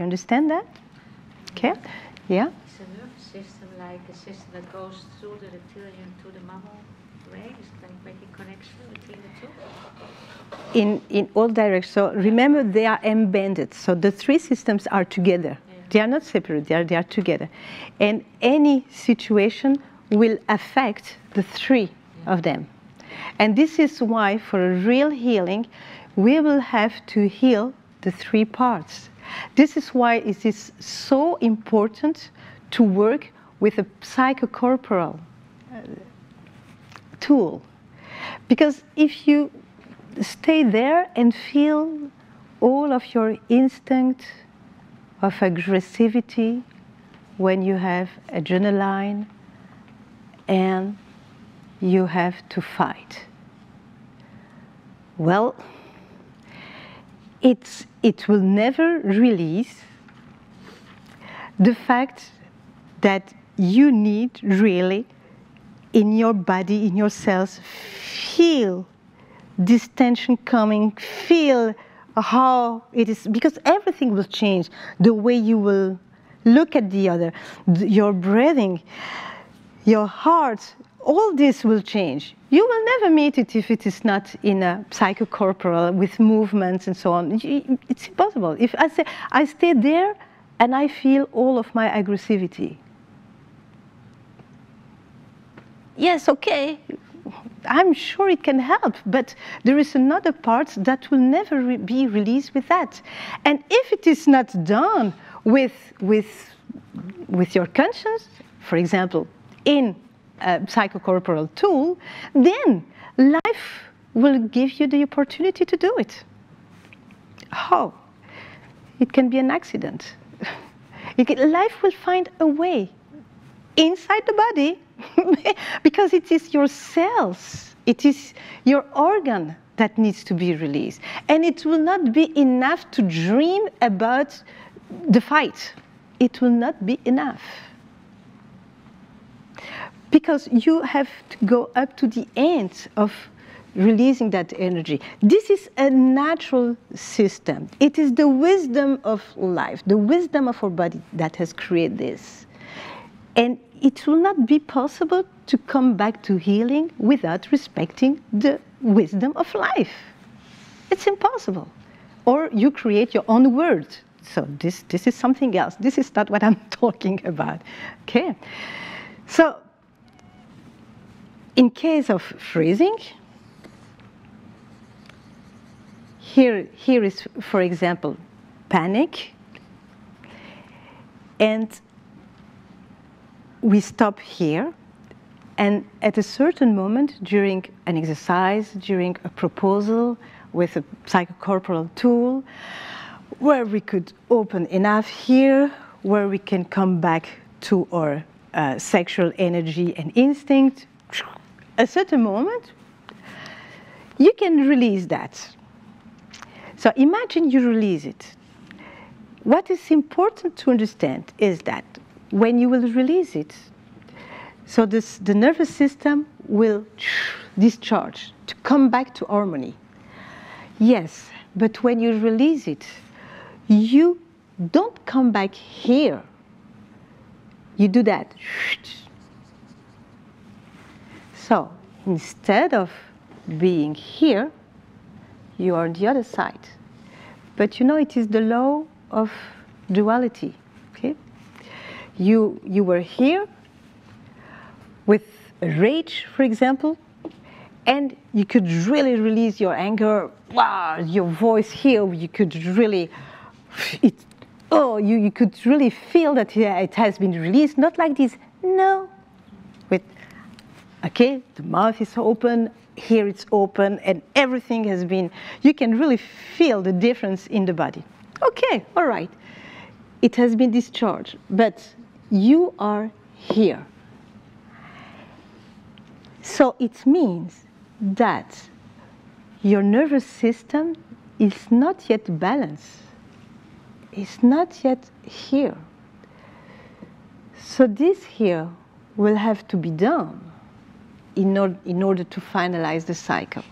You understand that? Okay. Yeah. Is a nervous system like a system that goes through the reptilian to the mammal brain? Is it like making connection between the two? In all directions. So remember, they are embedded. So the three systems are together. Yeah. They are not separate. They are together. And any situation will affect the three of them. And this is why, for a real healing, we will have to heal the three parts. This is why it is so important to work with a psychocorporal tool. Because if you stay there and feel all of your instinct of aggressivity when you have adrenaline and you have to fight, well, it will never release the fact that you need really in your body, in your cells, feel this tension coming, feel how it is, because everything will change. The way you will look at the other, your breathing, your heart, all this will change. You will never meet it if it is not in a psychocorporal with movements and so on. It's impossible. If I say, I stay there and I feel all of my aggressivity. Yes, okay, I'm sure it can help, but there is another part that will never be released with that. And if it is not done with your conscience, for example, in a psychocorporal tool, then life will give you the opportunity to do it. How? It can be an accident. Life will find a way inside the body because it is your cells, it is your organ that needs to be released. And it will not be enough to dream about the fight. It will not be enough. Because you have to go up to the end of releasing that energy. This is a natural system. It is the wisdom of life, the wisdom of our body that has created this. And it will not be possible to come back to healing without respecting the wisdom of life. It's impossible. Or you create your own word. So this is something else. This is not what I'm talking about. Okay. So in case of freezing, here is, for example, panic. And we stop here, and at a certain moment during an exercise, during a proposal with a psychocorporal tool, where we could open enough here, where we can come back to our sexual energy and instinct, a certain moment, you can release that. So imagine you release it. What is important to understand is that when you will release it, so the nervous system will discharge to come back to harmony. Yes, but when you release it, you don't come back here. You do that. So instead of being here, you are on the other side. But you know, it is the law of duality. Okay? You were here with rage, for example, and you could really release your anger. Wow, your voice here, you could really, you could really feel that it has been released. Not like this, no. Okay, the mouth is open, here it's open, and everything has been, you can really feel the difference in the body. Okay, all right. It has been discharged, but you are here. So it means that your nervous system is not yet balanced. It's not yet here. So this here will have to be done in order to finalize the cycle.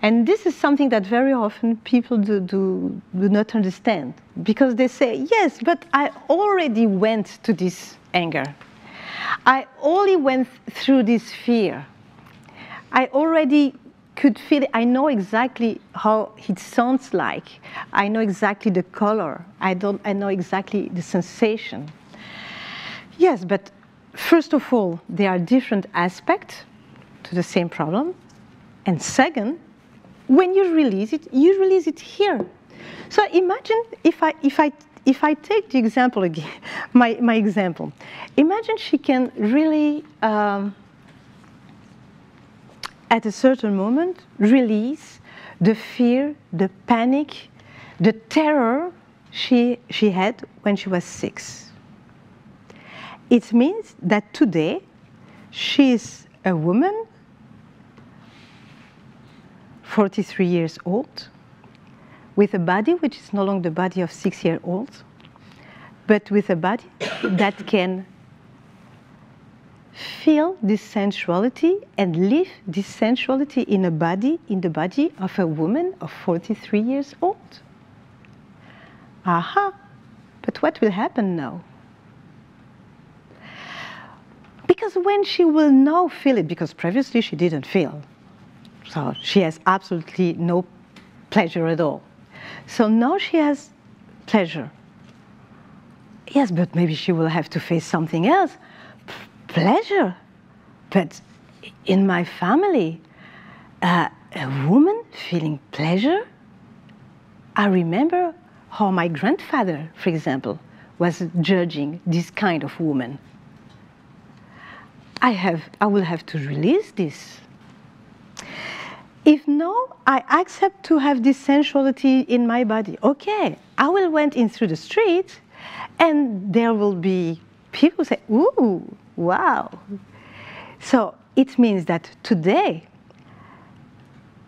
And this is something that very often people do not understand, because they say, yes, but I already went to this anger. I only went through this fear. I already could feel it. I know exactly how it sounds like. I know exactly the color. I know exactly the sensation. Yes, but first of all, there are different aspects to the same problem. And second, when you release it here. So imagine if I take the example again, my example. Imagine she can really, at a certain moment, release the fear, the panic, the terror she had when she was 6. It means that today she is a woman, 43 years old, with a body which is no longer the body of 6-year-old, but with a body that can feel this sensuality and live this sensuality in the body of a woman of 43 years old. Aha! But what will happen now? Because when she will now feel it, because previously she didn't feel, so she has absolutely no pleasure at all. So now she has pleasure. Yes, but maybe she will have to face something else. Pleasure. But in my family, a woman feeling pleasure, I remember how my grandfather, for example, was judging this kind of woman. I will have to release this. If no, I accept to have this sensuality in my body. Okay, I will went in through the street, and there will be people say, ooh, wow. So it means that today,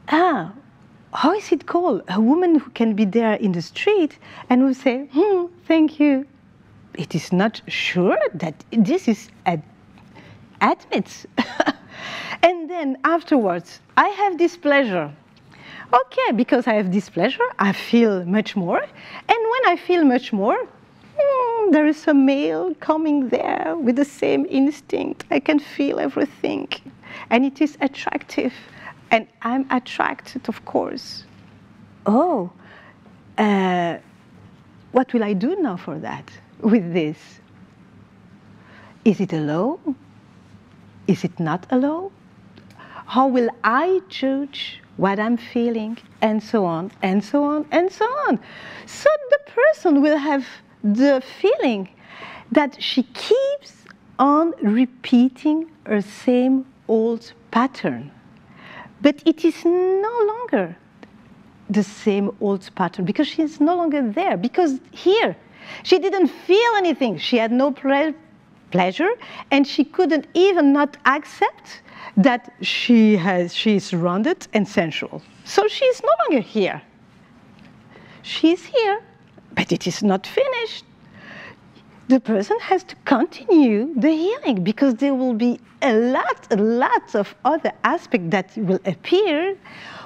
how is it called? A woman who can be there in the street and will say, thank you. It is not sure that this is admits. And then afterwards, I have this pleasure. Okay, because I have this pleasure, I feel much more. And when I feel much more, there is a male coming there with the same instinct. I can feel everything. And it is attractive. And I'm attracted, of course. Oh, what will I do now for that, with this? Is it a law? Is it not a law? How will I judge what I'm feeling? And so on, and so on, and so on. So the person will have the feeling that she keeps on repeating her same old pattern. But it is no longer the same old pattern, because she is no longer there. Because here, she didn't feel anything. She had no pleasure, and she couldn't even not accept that she is surrounded and sensual. So she is no longer here. She is here, but it is not finished. The person has to continue the healing, because there will be a lot of other aspects that will appear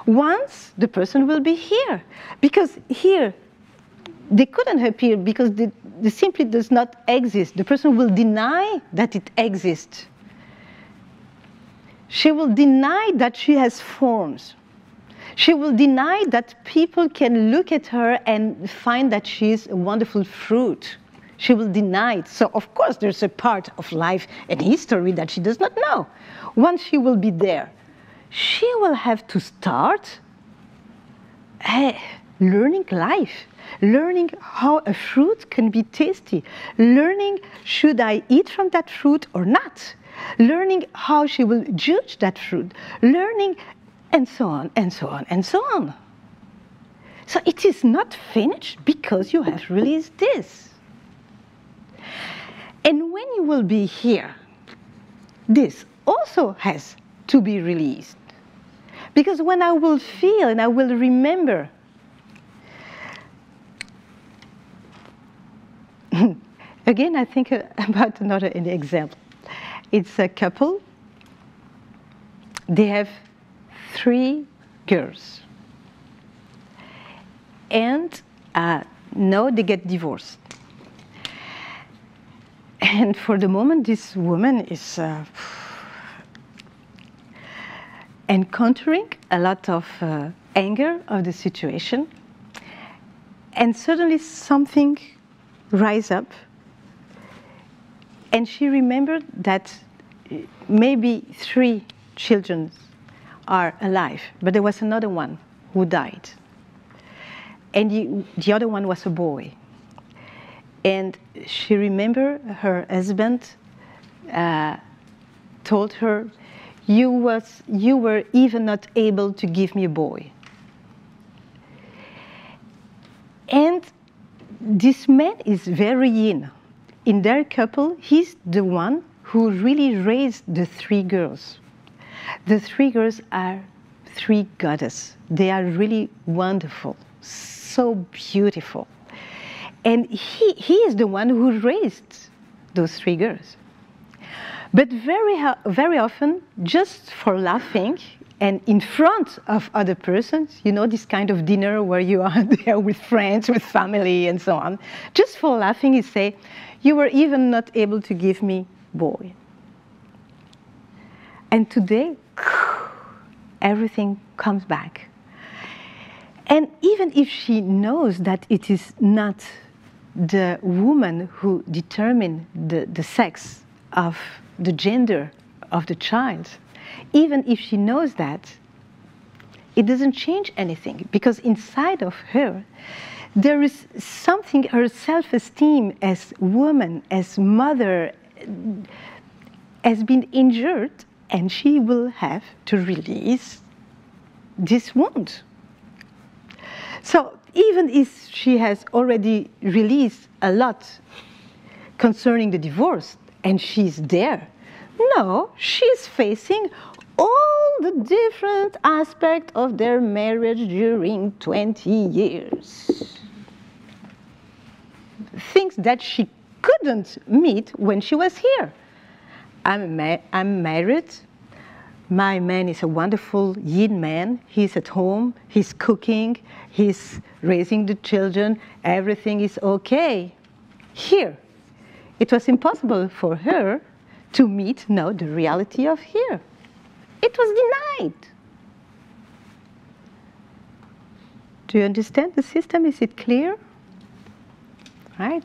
once the person will be here. Because here, they couldn't appear because they simply does not exist. The person will deny that it exists. She will deny that she has forms. She will deny that people can look at her and find that she is a wonderful fruit. She will deny it. So, of course, there's a part of life and history that she does not know. Once she will be there, she will have to start learning life, learning how a fruit can be tasty, learning should I eat from that fruit or not, learning how she will judge that fruit, learning, and so on, and so on, and so on. So it is not finished because you have released this. And when you will be here, this also has to be released. Because when I will feel and I will remember, again, I think about another example. It's a couple. They have 3 girls. and now they get divorced. And for the moment, this woman is encountering a lot of anger of the situation, and suddenly something rise up, and she remembered that maybe 3 children are alive, but there was another one who died, and the other one was a boy. And she remembered her husband told her, you were even not able to give me a boy. And this man is very yin. In their couple, he's the one who really raised the 3 girls. The 3 girls are 3 goddesses. They are really wonderful, so beautiful. And he is the one who raised those 3 girls. But very often, just for laughing, and in front of other persons, you know, this kind of dinner where you are there with friends, with family, and so on. Just for laughing, he say, you were even not able to give me boy. And today, everything comes back. And even if she knows that it is not the woman who determines the sex of the gender of the child, even if she knows that, it doesn't change anything, because inside of her, there is something, her self-esteem as woman, as mother, has been injured, and she will have to release this wound. So even if she has already released a lot concerning the divorce, and she's there, no, she's facing all the different aspects of their marriage during 20 years. Things that she couldn't meet when she was here. I'm married. My man is a wonderful yin man. He's at home, he's cooking, he's raising the children, everything is okay. Here, it was impossible for her to meet now the reality of here. It was denied. Do you understand the system? Is it clear? Right?